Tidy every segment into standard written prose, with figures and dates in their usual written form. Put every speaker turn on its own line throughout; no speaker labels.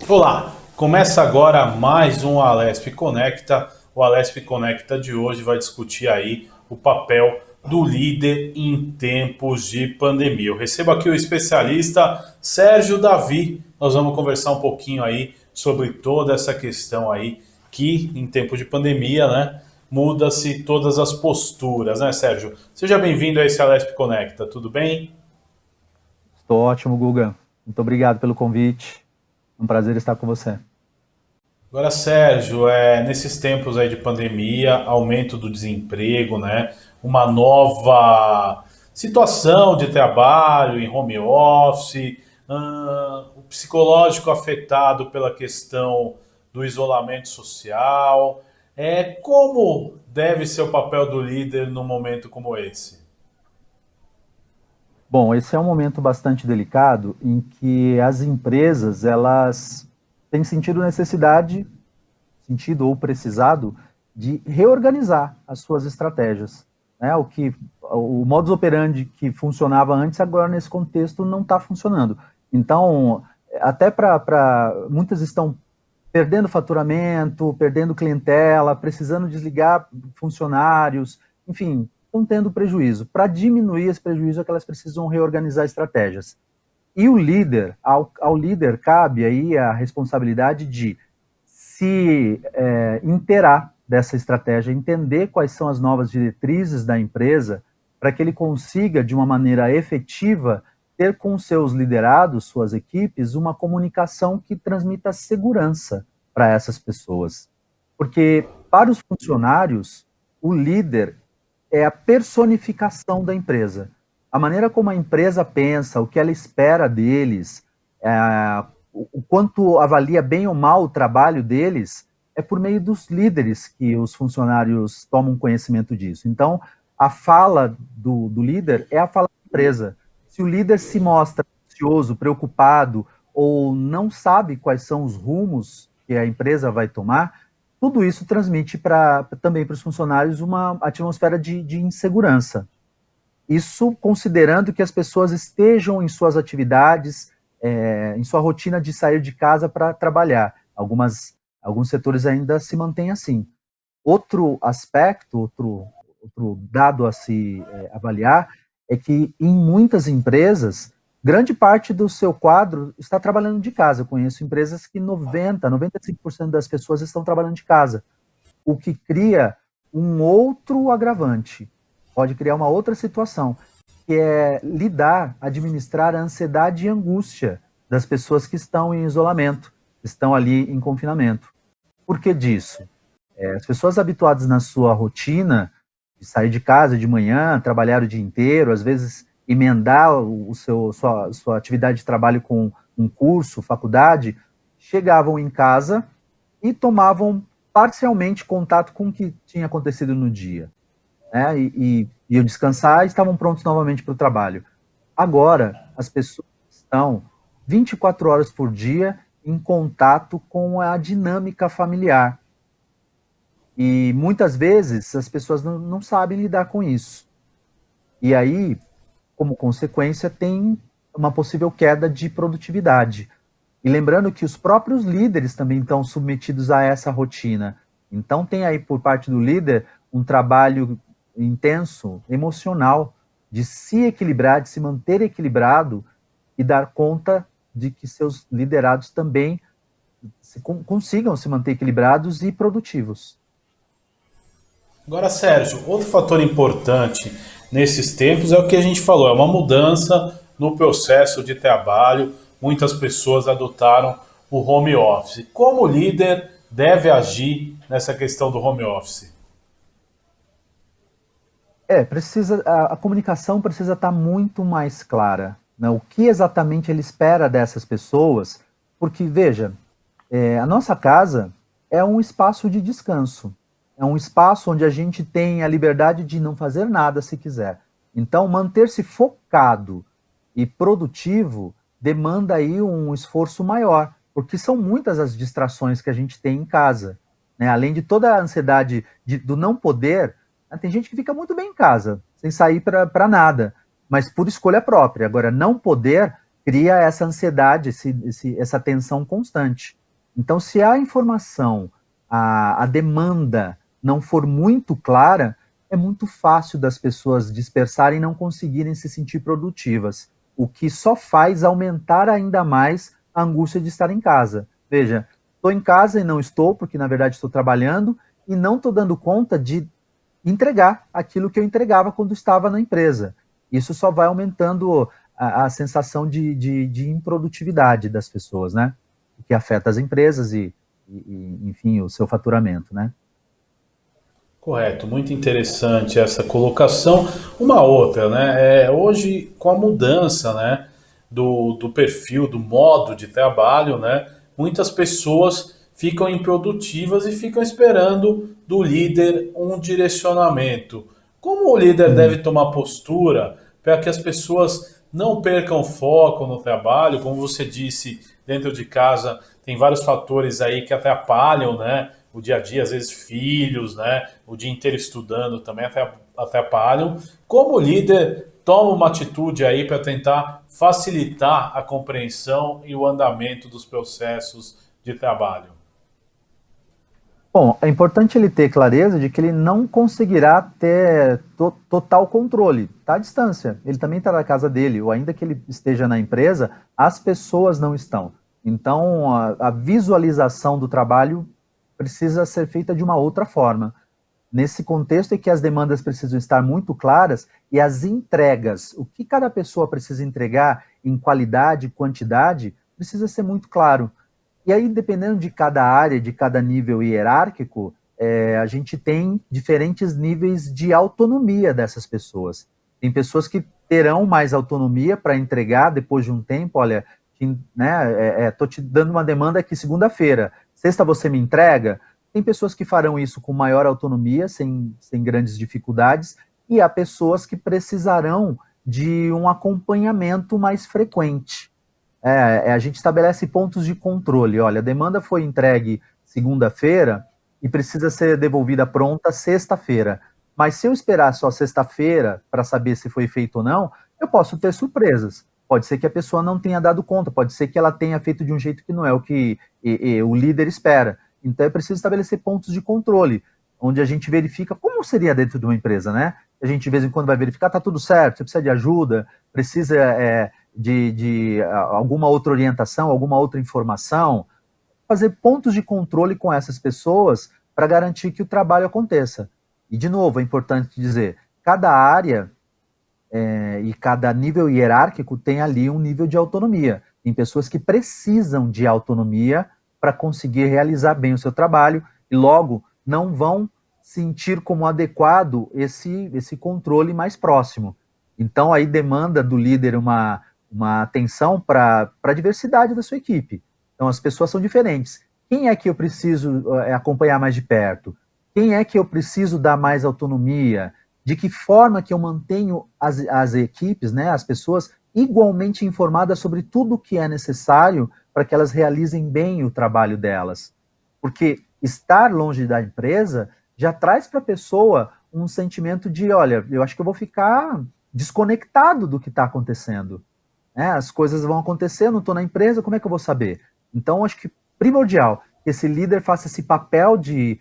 Olá, começa agora mais um Alesp Conecta. O Alesp Conecta de hoje vai discutir aí o papel do líder em tempos de pandemia. Eu recebo aqui o especialista Sérgio Davi. Nós vamos conversar um pouquinho aí sobre toda essa questão aí que em tempos de pandemia, né, muda-se todas as posturas, né, Sérgio? Seja bem-vindo a esse Alesp Conecta, tudo bem?
Estou ótimo, Guga. Muito obrigado pelo convite. É um prazer estar com você.
Agora, Sérgio, nesses tempos aí de pandemia, aumento do desemprego, né? Uma nova situação de trabalho em home office, o psicológico afetado pela questão do isolamento social. Como deve ser o papel do líder num momento como esse?
Bom, esse é um momento bastante delicado em que as empresas elas têm sentido necessidade, sentido ou precisado de reorganizar as suas estratégias, né? O modus operandi que funcionava antes agora nesse contexto não está funcionando. Então, até para muitas estão perdendo faturamento, perdendo clientela, precisando desligar funcionários, enfim, estão tendo prejuízo. Para diminuir esse prejuízo é que elas precisam reorganizar estratégias. E o líder, ao líder cabe aí a responsabilidade de se inteirar dessa estratégia, entender quais são as novas diretrizes da empresa, para que ele consiga, de uma maneira efetiva, ter com seus liderados, suas equipes, uma comunicação que transmita segurança para essas pessoas. Porque, para os funcionários, o líder é a personificação da empresa. A maneira como a empresa pensa, o que ela espera deles, o quanto avalia bem ou mal o trabalho deles, é por meio dos líderes que os funcionários tomam conhecimento disso. Então, a fala do líder é a fala da empresa. Se o líder se mostra ansioso, preocupado, ou não sabe quais são os rumos que a empresa vai tomar, tudo isso transmite também para os funcionários uma atmosfera de insegurança. Isso considerando que as pessoas estejam em suas atividades, em sua rotina de sair de casa para trabalhar. Alguns setores ainda se mantêm assim. Outro aspecto, outro dado a se avaliar, é que em muitas empresas, grande parte do seu quadro está trabalhando de casa. Eu conheço empresas que 95% das pessoas estão trabalhando de casa, o que cria um outro agravante, pode criar uma outra situação, que é administrar a ansiedade e angústia das pessoas que estão em isolamento, estão ali em confinamento. Por que disso? As pessoas habituadas na sua rotina, de sair de casa de manhã, trabalhar o dia inteiro, às vezes emendar sua atividade de trabalho com um curso, faculdade, chegavam em casa e tomavam parcialmente contato com o que tinha acontecido no dia, né? E iam descansar e estavam prontos novamente para o trabalho. Agora, as pessoas estão 24 horas por dia em contato com a dinâmica familiar. E muitas vezes as pessoas não sabem lidar com isso. E aí, como consequência, tem uma possível queda de produtividade. E lembrando que os próprios líderes também estão submetidos a essa rotina. Então, tem aí por parte do líder um trabalho intenso, emocional, de se equilibrar, de se manter equilibrado e dar conta de que seus liderados também consigam se manter equilibrados e produtivos.
Agora, Sérgio, outro fator importante nesses tempos é o que a gente falou, é uma mudança no processo de trabalho. Muitas pessoas adotaram o home office. Como o líder deve agir nessa questão do home office?
A comunicação precisa estar muito mais clara, né? O que exatamente ele espera dessas pessoas, porque, veja, a nossa casa é um espaço de descanso, é um espaço onde a gente tem a liberdade de não fazer nada se quiser. Então, manter-se focado e produtivo demanda aí um esforço maior, porque são muitas as distrações que a gente tem em casa, né? Além de toda a ansiedade do não poder, né? Tem gente que fica muito bem em casa, sem sair para nada, mas por escolha própria. Agora, não poder cria essa ansiedade, essa tensão constante. Então, se a informação, a demanda não for muito clara, é muito fácil das pessoas dispersarem e não conseguirem se sentir produtivas, o que só faz aumentar ainda mais a angústia de estar em casa. Veja, estou em casa e não estou, porque na verdade estou trabalhando, e não estou dando conta de entregar aquilo que eu entregava quando estava na empresa. Isso só vai aumentando a sensação de improdutividade das pessoas, né? O que afeta as empresas enfim, o seu faturamento, né?
Correto, muito interessante essa colocação. Uma outra, né? Hoje, com a mudança, né, do perfil, do modo de trabalho, né, muitas pessoas ficam improdutivas e ficam esperando do líder um direcionamento. Como o líder deve
Hum.
tomar postura para que as pessoas não percam foco no trabalho? Como você disse, dentro de casa tem vários fatores aí que atrapalham, né? O dia a dia, às vezes filhos, né? O dia inteiro estudando também atrapalham. Como líder, toma uma atitude aí para tentar facilitar a compreensão e o andamento dos processos de trabalho.
Bom, é importante ele ter clareza de que ele não conseguirá ter total controle, está à distância. Ele também está na casa dele, ou ainda que ele esteja na empresa, as pessoas não estão. Então, a visualização do trabalho precisa ser feita de uma outra forma. Nesse contexto é que as demandas precisam estar muito claras e as entregas, o que cada pessoa precisa entregar em qualidade e quantidade, precisa ser muito claro. E aí, dependendo de cada área, de cada nível hierárquico, a gente tem diferentes níveis de autonomia dessas pessoas. Tem pessoas que terão mais autonomia para entregar depois de um tempo, olha, né, tô te dando uma demanda aqui segunda-feira, sexta você me entrega? Tem pessoas que farão isso com maior autonomia, sem grandes dificuldades, e há pessoas que precisarão de um acompanhamento mais frequente. A gente estabelece pontos de controle. Olha, a demanda foi entregue segunda-feira e precisa ser devolvida pronta sexta-feira. Mas se eu esperar só sexta-feira para saber se foi feito ou não, eu posso ter surpresas. Pode ser que a pessoa não tenha dado conta, pode ser que ela tenha feito de um jeito que não é o que o líder espera. Então é preciso estabelecer pontos de controle, onde a gente verifica como seria dentro de uma empresa, né? A gente de vez em quando vai verificar, tá tudo certo, você precisa de ajuda, precisa de alguma outra orientação, alguma outra informação, fazer pontos de controle com essas pessoas para garantir que o trabalho aconteça. E, de novo, é importante dizer, cada área e cada nível hierárquico tem ali um nível de autonomia. Tem pessoas que precisam de autonomia para conseguir realizar bem o seu trabalho e logo não vão sentir como adequado esse controle mais próximo. Então aí demanda do líder uma atenção para a diversidade da sua equipe. Então as pessoas são diferentes. Quem é que eu preciso acompanhar mais de perto? Quem é que eu preciso dar mais autonomia? De que forma que eu mantenho as equipes, né, as pessoas, igualmente informadas sobre tudo o que é necessário para que elas realizem bem o trabalho delas. Porque estar longe da empresa já traz para a pessoa um sentimento de, olha, eu acho que eu vou ficar desconectado do que está acontecendo. Né? As coisas vão acontecer, eu não estou na empresa, como é que eu vou saber? Então, acho que primordial que esse líder faça esse papel de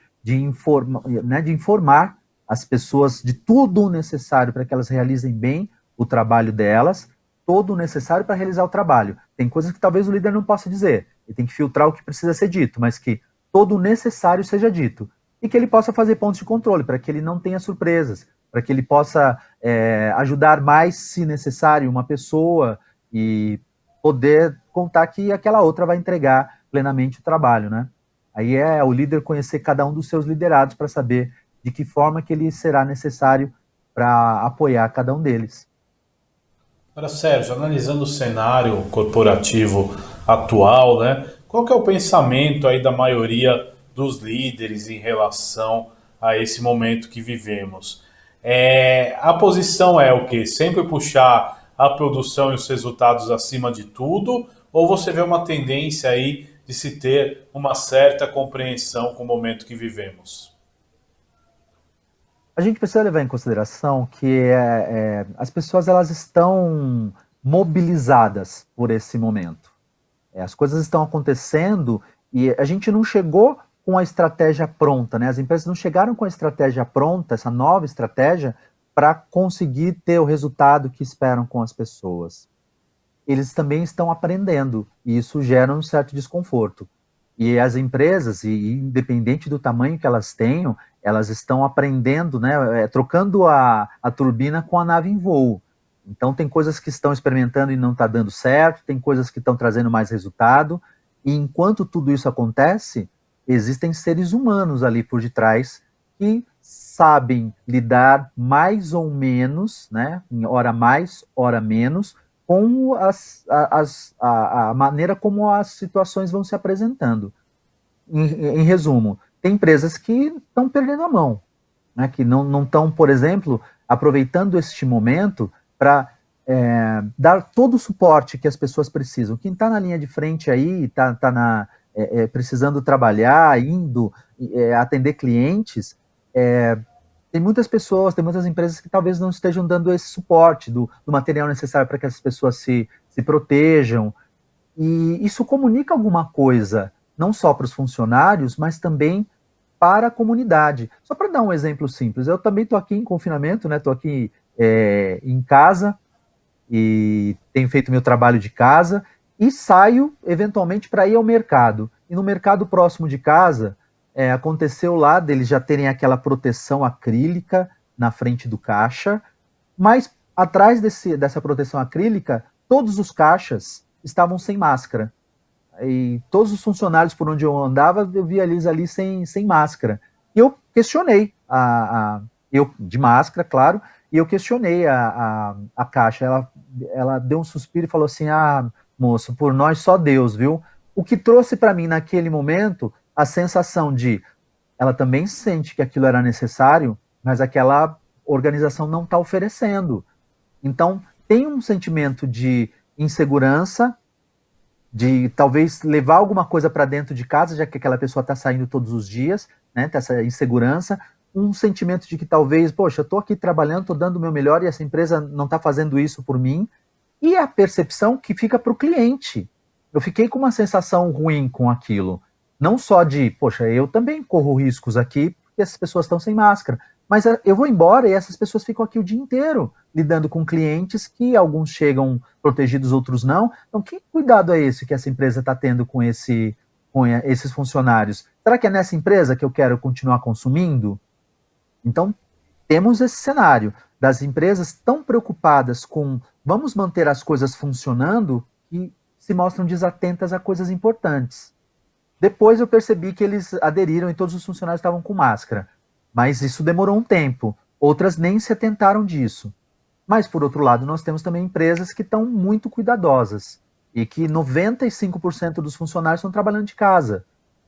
informar as pessoas de tudo o necessário para que elas realizem bem o trabalho delas, todo o necessário para realizar o trabalho. Tem coisas que talvez o líder não possa dizer, ele tem que filtrar o que precisa ser dito, mas que todo o necessário seja dito. E que ele possa fazer pontos de controle, para que ele não tenha surpresas, para que ele possa ajudar mais, se necessário, uma pessoa e poder contar que aquela outra vai entregar plenamente o trabalho, né? Aí é o líder conhecer cada um dos seus liderados para saber de que forma que ele será necessário para apoiar cada um deles.
Agora, Sérgio, analisando o cenário corporativo atual, né? Qual que é o pensamento aí da maioria dos líderes em relação a esse momento que vivemos? A posição é o quê? Sempre puxar a produção e os resultados acima de tudo? Ou você vê uma tendência aí de se ter uma certa compreensão com o momento que vivemos?
A gente precisa levar em consideração que as pessoas elas estão mobilizadas por esse momento. As coisas estão acontecendo E a gente não chegou com a estratégia pronta, né? As empresas não chegaram com a estratégia pronta, essa nova estratégia, para conseguir ter o resultado que esperam com as pessoas. Eles também estão aprendendo, e isso gera um certo desconforto. E as empresas, e independente do tamanho que elas tenham, elas estão aprendendo, né, trocando a turbina com a nave em voo. Então tem coisas que estão experimentando e não está dando certo, tem coisas que estão trazendo mais resultado, e enquanto tudo isso acontece, existem seres humanos ali por detrás que sabem lidar mais ou menos, né, em hora mais, hora menos, com a maneira como as situações vão se apresentando. Em resumo, tem empresas que estão perdendo a mão, né, que não estão, por exemplo, aproveitando este momento para dar todo o suporte que as pessoas precisam. Quem está na linha de frente aí, está precisando trabalhar, indo atender clientes, tem muitas pessoas, tem muitas empresas que talvez não estejam dando esse suporte do material necessário para que as pessoas se protejam. E isso comunica alguma coisa, não só para os funcionários, mas também para a comunidade. Só para dar um exemplo simples, eu também estou aqui em confinamento, né? Estou aqui em casa e tenho feito meu trabalho de casa e saio eventualmente para ir ao mercado. E no mercado próximo de casa, aconteceu lá deles já terem aquela proteção acrílica na frente do caixa, mas atrás dessa proteção acrílica, todos os caixas estavam sem máscara. E todos os funcionários por onde eu andava, eu via eles ali sem máscara. E eu questionei, eu de máscara, claro, e eu questionei a caixa. Ela deu um suspiro e falou assim, moço, por nós só Deus, viu? O que trouxe para mim naquele momento a sensação de ela também sente que aquilo era necessário, mas aquela organização não está oferecendo. Então, tem um sentimento de insegurança, de talvez levar alguma coisa para dentro de casa, já que aquela pessoa está saindo todos os dias, né? Tem essa insegurança, um sentimento de que talvez, poxa, eu estou aqui trabalhando, estou dando o meu melhor e essa empresa não está fazendo isso por mim, e a percepção que fica para o cliente. Eu fiquei com uma sensação ruim com aquilo. Não só de, poxa, eu também corro riscos aqui, porque essas pessoas estão sem máscara, mas eu vou embora e essas pessoas ficam aqui o dia inteiro, lidando com clientes que alguns chegam protegidos, outros não. Então, que cuidado é esse que essa empresa está tendo com esses funcionários? Será que é nessa empresa que eu quero continuar consumindo? Então, temos esse cenário das empresas tão preocupadas com vamos manter as coisas funcionando que se mostram desatentas a coisas importantes. Depois eu percebi que eles aderiram e todos os funcionários estavam com máscara. Mas isso demorou um tempo. Outras nem se atentaram disso. Mas, por outro lado, nós temos também empresas que estão muito cuidadosas e que 95% dos funcionários estão trabalhando de casa.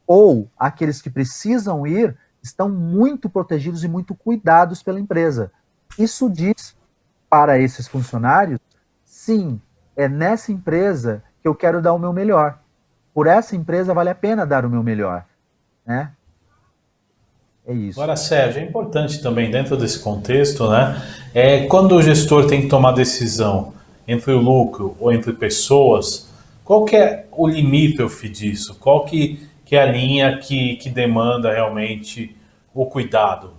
Ou aqueles que precisam ir estão muito protegidos e muito cuidados pela empresa. Isso diz para esses funcionários, sim, é nessa empresa que eu quero dar o meu melhor. Por essa empresa vale a pena dar o meu melhor, né? É isso.
Agora, Sérgio, é importante também dentro desse contexto, né? Quando o gestor tem que tomar decisão entre o lucro ou entre pessoas, qual que é o limítrofe disso? Qual que é a linha que demanda realmente o cuidado?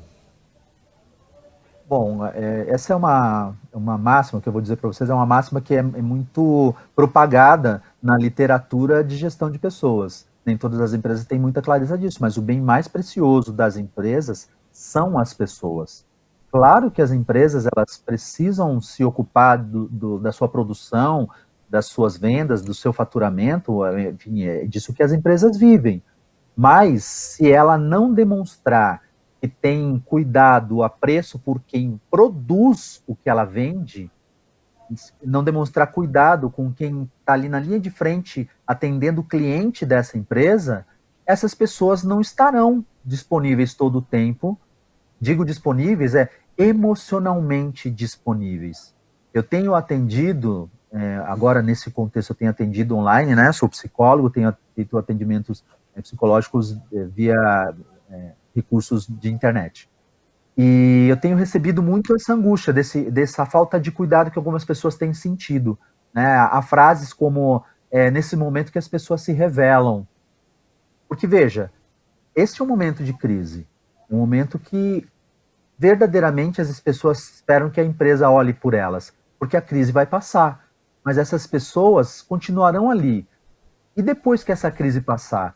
Bom, essa é uma máxima que eu vou dizer para vocês, é uma máxima que é muito propagada na literatura de gestão de pessoas. Nem todas as empresas têm muita clareza disso, mas o bem mais precioso das empresas são as pessoas. Claro que as empresas elas precisam se ocupar da sua produção, das suas vendas, do seu faturamento, enfim, é disso que as empresas vivem. Mas se ela não demonstrar que tem cuidado, apreço por quem produz o que ela vende, não demonstrar cuidado com quem está ali na linha de frente atendendo o cliente dessa empresa, essas pessoas não estarão disponíveis todo o tempo. Digo disponíveis, emocionalmente disponíveis. Eu tenho atendido, agora nesse contexto eu tenho atendido online, né? Sou psicólogo, tenho feito atendimentos psicológicos via recursos de internet. E eu tenho recebido muito essa angústia, dessa falta de cuidado que algumas pessoas têm sentido. Né? Há frases como, nesse momento que as pessoas se revelam. Porque, veja, este é um momento de crise, um momento que verdadeiramente as pessoas esperam que a empresa olhe por elas, porque a crise vai passar, mas essas pessoas continuarão ali. E depois que essa crise passar,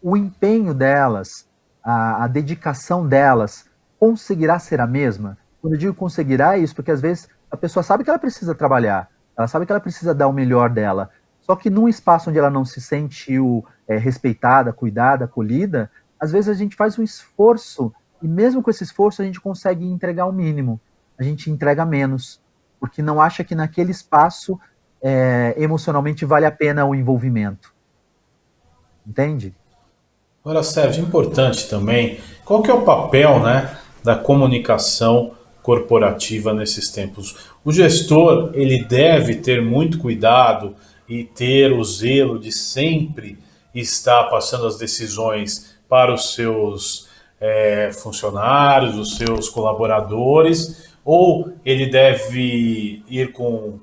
o empenho delas, a dedicação delas, conseguirá ser a mesma? Quando eu digo conseguirá, é isso, porque às vezes a pessoa sabe que ela precisa trabalhar, ela sabe que ela precisa dar o melhor dela, só que num espaço onde ela não se sentiu respeitada, cuidada, acolhida, às vezes a gente faz um esforço, e mesmo com esse esforço a gente consegue entregar o mínimo, a gente entrega menos, porque não acha que naquele espaço emocionalmente vale a pena o envolvimento. Entende?
Agora, Sérgio, importante também, qual que é o papel, né, da comunicação corporativa nesses tempos? O gestor, ele deve ter muito cuidado e ter o zelo de sempre estar passando as decisões para os seus funcionários, os seus colaboradores, ou ele deve ir com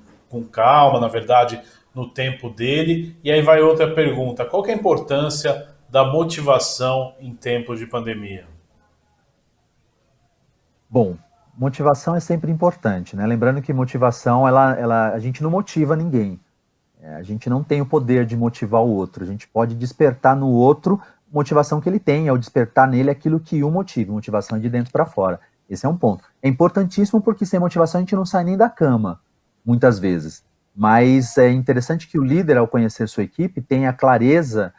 calma, na verdade, no tempo dele? E aí vai outra pergunta, qual que é a importância da motivação em tempos de pandemia?
Bom, motivação é sempre importante, né? Lembrando que motivação, a gente não motiva ninguém. A gente não tem o poder de motivar o outro. A gente pode despertar no outro motivação que ele tem, ao despertar nele aquilo que o motiva. Motivação é de dentro para fora. Esse é um ponto. É importantíssimo porque sem motivação a gente não sai nem da cama, muitas vezes. Mas é interessante que o líder, ao conhecer sua equipe, tenha clareza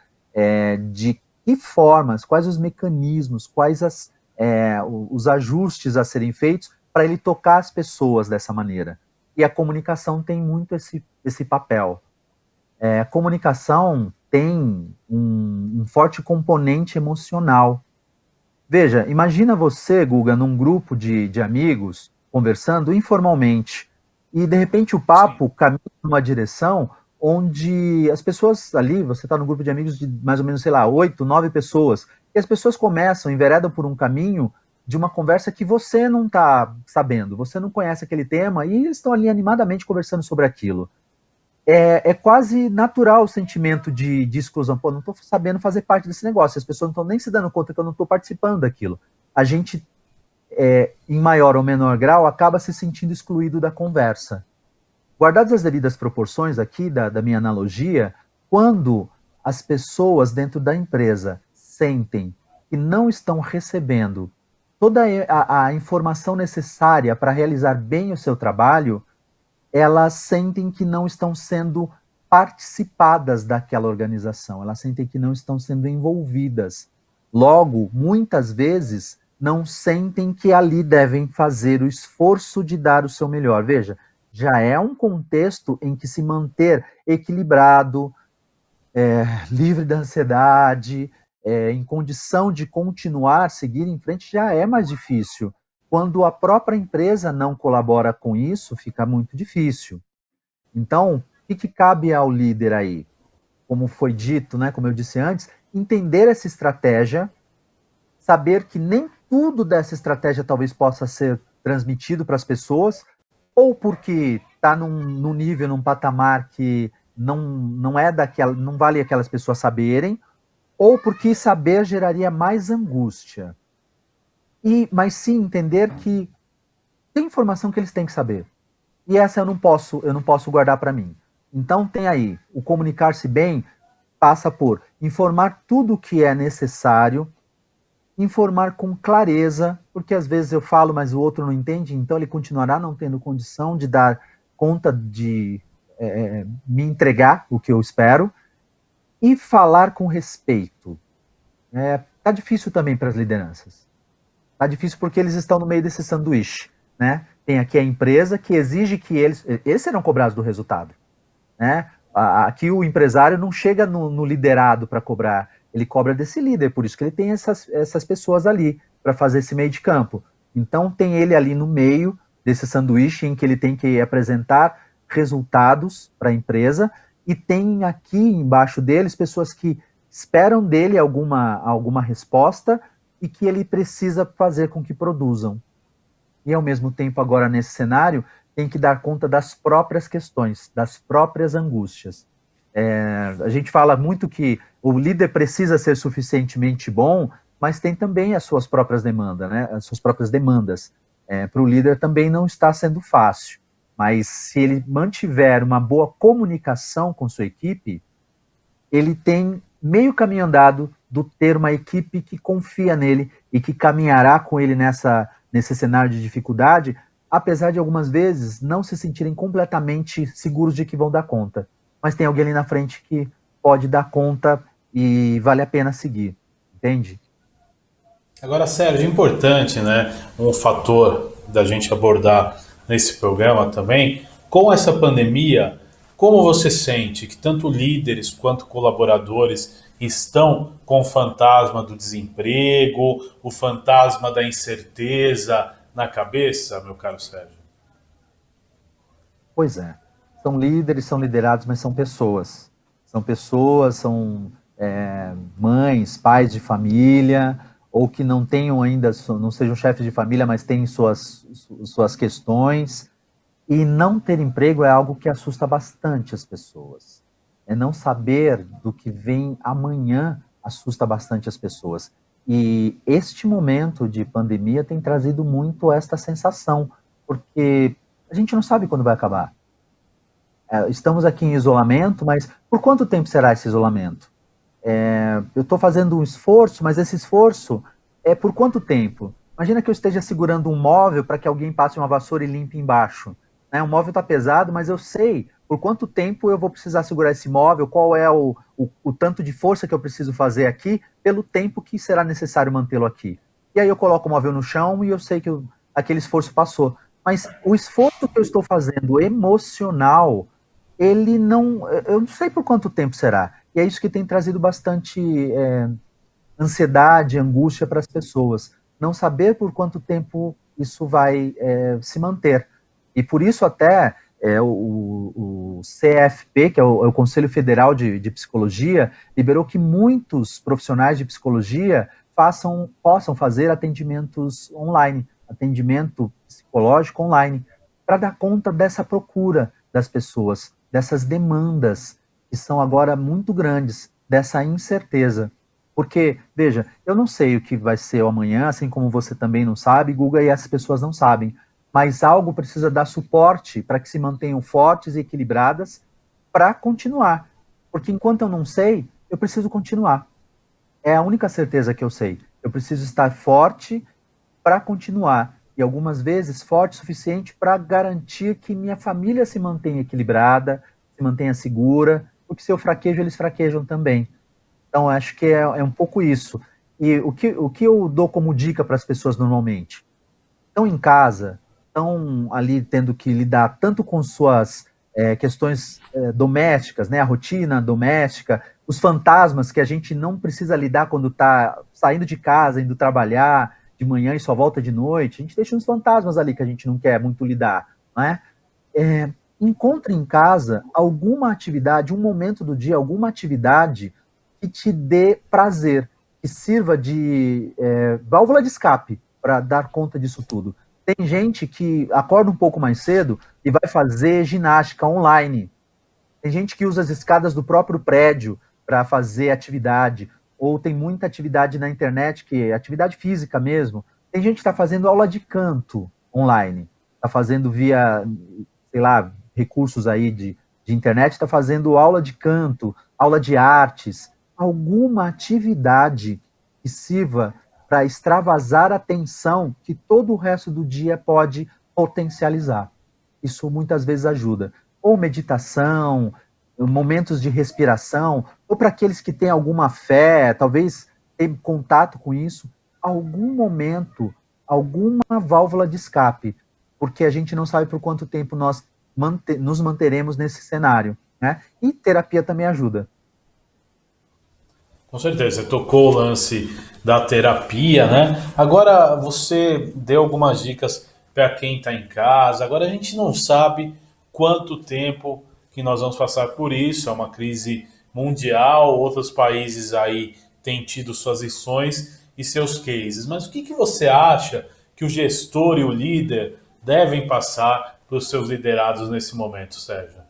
de que formas, quais os mecanismos, quais os ajustes a serem feitos para ele tocar as pessoas dessa maneira. E a comunicação tem muito esse papel. A comunicação tem um forte componente emocional. Veja, imagina você, Guga, num grupo de amigos, conversando informalmente, e de repente o
Sim.
papo caminha numa direção onde as pessoas ali, você está num grupo de amigos de mais ou menos, sei lá, 8, 9 pessoas, e as pessoas começam, enveredam por um caminho de uma conversa que você não está sabendo, você não conhece aquele tema, e estão ali animadamente conversando sobre aquilo. É quase natural o sentimento de exclusão. Pô, não estou sabendo fazer parte desse negócio, as pessoas não estão nem se dando conta que eu não estou participando daquilo. A gente, em maior ou menor grau, acaba se sentindo excluído da conversa. Guardadas as devidas proporções aqui da minha analogia, quando as pessoas dentro da empresa sentem que não estão recebendo toda a informação necessária para realizar bem o seu trabalho, elas sentem que não estão sendo participadas daquela organização, elas sentem que não estão sendo envolvidas. Logo, muitas vezes, não sentem que ali devem fazer o esforço de dar o seu melhor. Veja, já é um contexto em que se manter equilibrado, livre da ansiedade, em condição de continuar, seguir em frente, já é mais difícil. Quando a própria empresa não colabora com isso, fica muito difícil. Então, o que cabe ao líder aí? Como foi dito, né, como eu disse antes, entender essa estratégia, saber que nem tudo dessa estratégia talvez possa ser transmitido para as pessoas, ou porque está num nível, num patamar que não é daquela, não vale aquelas pessoas saberem, ou porque saber geraria mais angústia. Mas sim entender que tem informação que eles têm que saber. E essa eu não posso guardar para mim. Então tem aí, o comunicar-se bem passa por informar tudo o que é necessário, informar com clareza, porque às vezes eu falo, mas o outro não entende, então ele continuará não tendo condição de dar conta de me entregar o que eu espero, e falar com respeito. Tá difícil também para as lideranças. Tá difícil porque eles estão no meio desse sanduíche, né? Tem aqui a empresa que exige que eles serão cobrados do resultado, né? Aqui o empresário não chega no liderado para cobrar, ele cobra desse líder, por isso que ele tem essas pessoas ali para fazer esse meio de campo. Então tem ele ali no meio desse sanduíche em que ele tem que apresentar resultados para a empresa, e tem aqui embaixo deles pessoas que esperam dele alguma resposta e que ele precisa fazer com que produzam. E ao mesmo tempo, agora nesse cenário, tem que dar conta das próprias questões, das próprias angústias. A gente fala muito que o líder precisa ser suficientemente bom, mas tem também as suas próprias demandas, né? As suas próprias demandas. Para o líder também não está sendo fácil, mas se ele mantiver uma boa comunicação com sua equipe, ele tem meio caminho andado do ter uma equipe que confia nele e que caminhará com ele nesse cenário de dificuldade, apesar de algumas vezes não se sentirem completamente seguros de que vão dar conta. Mas tem alguém ali na frente que pode dar conta e vale a pena seguir, entende?
Agora, Sérgio, importante, né? Um fator da gente abordar nesse programa também, com essa pandemia, como você sente que tanto líderes quanto colaboradores estão com o fantasma do desemprego, o fantasma da incerteza na cabeça, meu caro Sérgio?
Pois é. São líderes, são liderados, mas são pessoas. São pessoas, são mães, pais de família, ou que não tenham ainda, não sejam chefes de família, mas têm suas questões. E não ter emprego é algo que assusta bastante as pessoas. Não saber do que vem amanhã assusta bastante as pessoas. E este momento de pandemia tem trazido muito esta sensação, porque a gente não sabe quando vai acabar. Estamos aqui em isolamento, mas por quanto tempo será esse isolamento? Eu estou fazendo um esforço, mas esse esforço é por quanto tempo? Imagina que eu esteja segurando um móvel para que alguém passe uma vassoura e limpe embaixo. Né? O móvel está pesado, mas eu sei por quanto tempo eu vou precisar segurar esse móvel, qual é o tanto de força que eu preciso fazer aqui, pelo tempo que será necessário mantê-lo aqui. E aí eu coloco o móvel no chão e eu sei que aquele esforço passou. Mas o esforço que eu estou fazendo emocional, ele não. Eu não sei por quanto tempo será. E é isso que tem trazido bastante ansiedade, angústia para as pessoas. Não saber por quanto tempo isso vai se manter. E por isso até o CFP, que é o Conselho Federal de Psicologia, liberou que muitos profissionais de psicologia possam fazer atendimentos online, atendimento psicológico online, para dar conta dessa procura das pessoas, dessas demandas que são agora muito grandes, dessa incerteza. Porque, veja, eu não sei o que vai ser o amanhã, assim como você também não sabe, Guga, e as pessoas não sabem. Mas algo precisa dar suporte para que se mantenham fortes e equilibradas para continuar. Porque enquanto eu não sei, eu preciso continuar. É a única certeza que eu sei. Eu preciso estar forte para continuar. E algumas vezes forte o suficiente para garantir que minha família se mantenha equilibrada, se mantenha segura, porque se eu fraquejo, eles fraquejam também. Então, acho que é um pouco isso. E o que eu dou como dica para as pessoas normalmente? Estão em casa, estão ali tendo que lidar tanto com suas questões domésticas, né, a rotina doméstica, os fantasmas que a gente não precisa lidar quando está saindo de casa, indo trabalhar de manhã e só volta de noite. A gente deixa uns fantasmas ali que a gente não quer muito lidar, não é? Encontre em casa alguma atividade, um momento do dia, alguma atividade que te dê prazer, que sirva de válvula de escape para dar conta disso tudo. Tem gente que acorda um pouco mais cedo e vai fazer ginástica online. Tem gente que usa as escadas do próprio prédio para fazer atividade, ou tem muita atividade na internet, que é atividade física mesmo. Tem gente que está fazendo aula de canto online, está fazendo via, sei lá, recursos aí de internet, está fazendo aula de canto, aula de artes, alguma atividade que sirva para extravasar a tensão que todo o resto do dia pode potencializar. Isso muitas vezes ajuda. Ou meditação, momentos de respiração, ou para aqueles que têm alguma fé, talvez ter contato com isso, algum momento, alguma válvula de escape, porque a gente não sabe por quanto tempo nós nos manteremos nesse cenário, né? E terapia também ajuda.
Com certeza, você tocou o lance da terapia, né? Agora você deu algumas dicas para quem está em casa. Agora a gente não sabe quanto tempo que nós vamos passar por isso. É uma crise mundial, outros países aí têm tido suas lições e seus cases. Mas o que você acha que o gestor e o líder devem passar para os seus liderados nesse momento, Sérgio?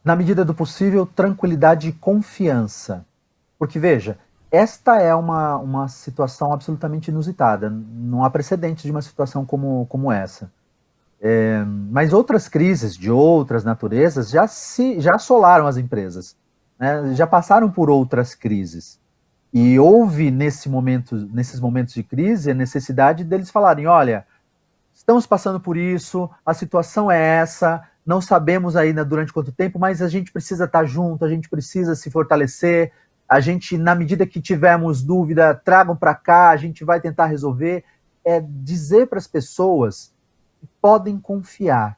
Na medida do possível, tranquilidade e confiança. Porque, veja, esta é uma situação absolutamente inusitada. Não há precedentes de uma situação como essa. Mas outras crises de outras naturezas já assolaram as empresas, né? Já passaram por outras crises. E houve, nesses momentos de crise, a necessidade deles falarem, olha, estamos passando por isso, a situação é essa, não sabemos ainda durante quanto tempo, mas a gente precisa estar junto, a gente precisa se fortalecer, a gente, na medida que tivermos dúvida, tragam para cá, a gente vai tentar resolver. É dizer para as pessoas que podem confiar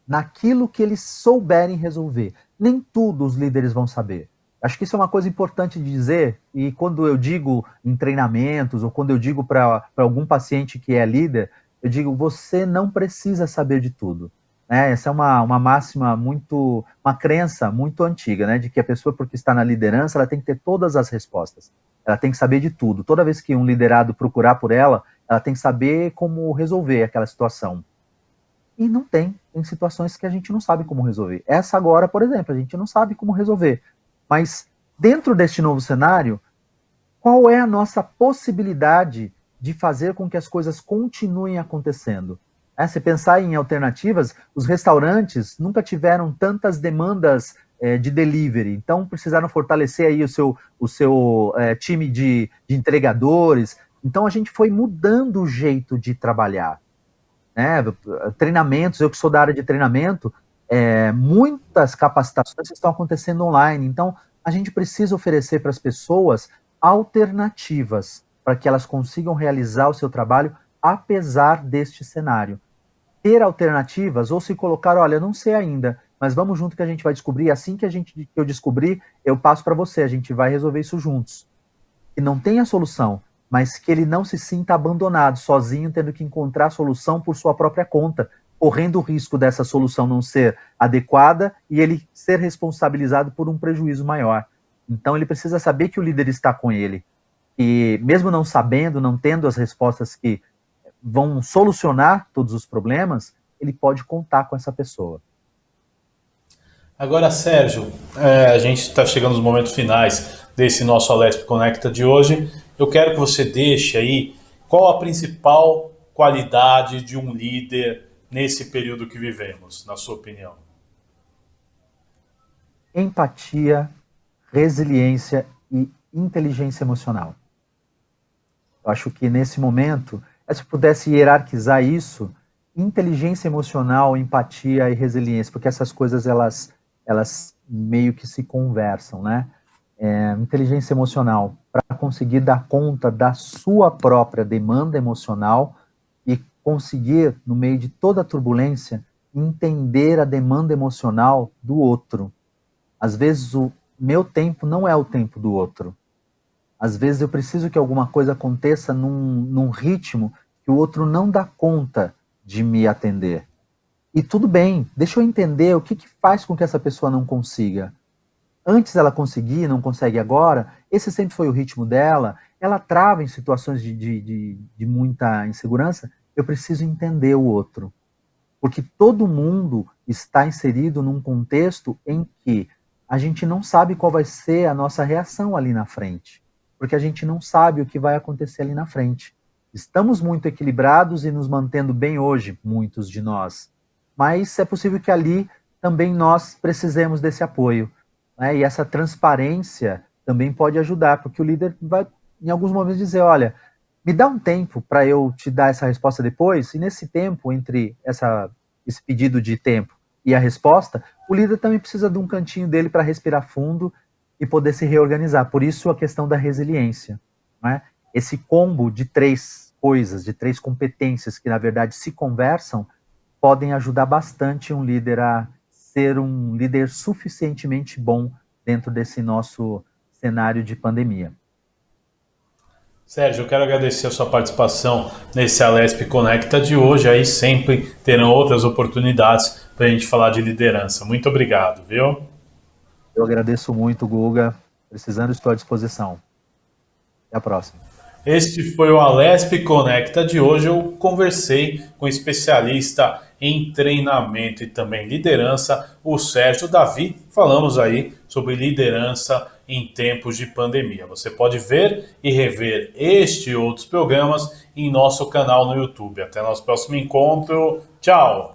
naquilo que eles souberem resolver. Nem tudo os líderes vão saber. Acho que isso é uma coisa importante de dizer, e quando eu digo em treinamentos, ou quando eu digo para algum paciente que é líder, eu digo, você não precisa saber de tudo. Né? Essa é uma máxima uma crença muito antiga, né? De que a pessoa, porque está na liderança, ela tem que ter todas as respostas. Ela tem que saber de tudo. Toda vez que um liderado procurar por ela tem que saber como resolver aquela situação. E não tem situações que a gente não sabe como resolver. Essa agora, por exemplo, a gente não sabe como resolver. Mas dentro deste novo cenário, qual é a nossa possibilidade de fazer com que as coisas continuem acontecendo? Se pensar em alternativas, os restaurantes nunca tiveram tantas demandas de delivery, então precisaram fortalecer aí o seu time de entregadores. Então a gente foi mudando o jeito de trabalhar. Né? Treinamentos, eu que sou da área de treinamento, muitas capacitações estão acontecendo online, então a gente precisa oferecer para as pessoas alternativas para que elas consigam realizar o seu trabalho apesar deste cenário. Ter alternativas ou se colocar, olha, não sei ainda, mas vamos junto que a gente vai descobrir, assim que eu descobrir, eu passo para você, a gente vai resolver isso juntos. E não tem a solução, mas que ele não se sinta abandonado, sozinho, tendo que encontrar a solução por sua própria conta, correndo o risco dessa solução não ser adequada e ele ser responsabilizado por um prejuízo maior. Então ele precisa saber que o líder está com ele. E mesmo não sabendo, não tendo as respostas que vão solucionar todos os problemas, ele pode contar com essa pessoa.
Agora, Sérgio, a gente está chegando nos momentos finais desse nosso Alesp Conecta de hoje. Eu quero que você deixe aí qual a principal qualidade de um líder nesse período que vivemos, na sua opinião.
Empatia, resiliência e inteligência emocional. Eu acho que nesse momento, se pudesse hierarquizar isso, inteligência emocional, empatia e resiliência, porque essas coisas elas meio que se conversam, né? Inteligência emocional, para conseguir dar conta da sua própria demanda emocional e conseguir, no meio de toda a turbulência, entender a demanda emocional do outro. Às vezes o meu tempo não é o tempo do outro. Às vezes eu preciso que alguma coisa aconteça num ritmo que o outro não dá conta de me atender. E tudo bem, deixa eu entender o que faz com que essa pessoa não consiga. Antes ela conseguia, não consegue agora, esse sempre foi o ritmo dela, ela trava em situações de muita insegurança, eu preciso entender o outro. Porque todo mundo está inserido num contexto em que a gente não sabe qual vai ser a nossa reação ali na frente. Porque a gente não sabe o que vai acontecer ali na frente. Estamos muito equilibrados e nos mantendo bem hoje, muitos de nós. Mas é possível que ali também nós precisemos desse apoio. Né? E essa transparência também pode ajudar, porque o líder vai, em alguns momentos, dizer, olha, me dá um tempo para eu te dar essa resposta depois, e nesse tempo, entre esse pedido de tempo e a resposta, o líder também precisa de um cantinho dele para respirar fundo e poder se reorganizar. Por isso a questão da resiliência. Né? Esse combo de 3 coisas, de 3 competências que, na verdade, se conversam, podem ajudar bastante um líder a ser um líder suficientemente bom dentro desse nosso cenário de pandemia.
Sérgio, eu quero agradecer a sua participação nesse Alesp Conecta de hoje. Aí sempre terão outras oportunidades para a gente falar de liderança. Muito obrigado, viu?
Eu agradeço muito, Guga. Precisando, estou à disposição. Até a próxima.
Este foi o Alesp Conecta de hoje. Eu conversei com um especialista em treinamento e também liderança, o Sérgio Davi. Falamos aí sobre liderança em tempos de pandemia. Você pode ver e rever este e outros programas em nosso canal no YouTube. Até nosso próximo encontro. Tchau!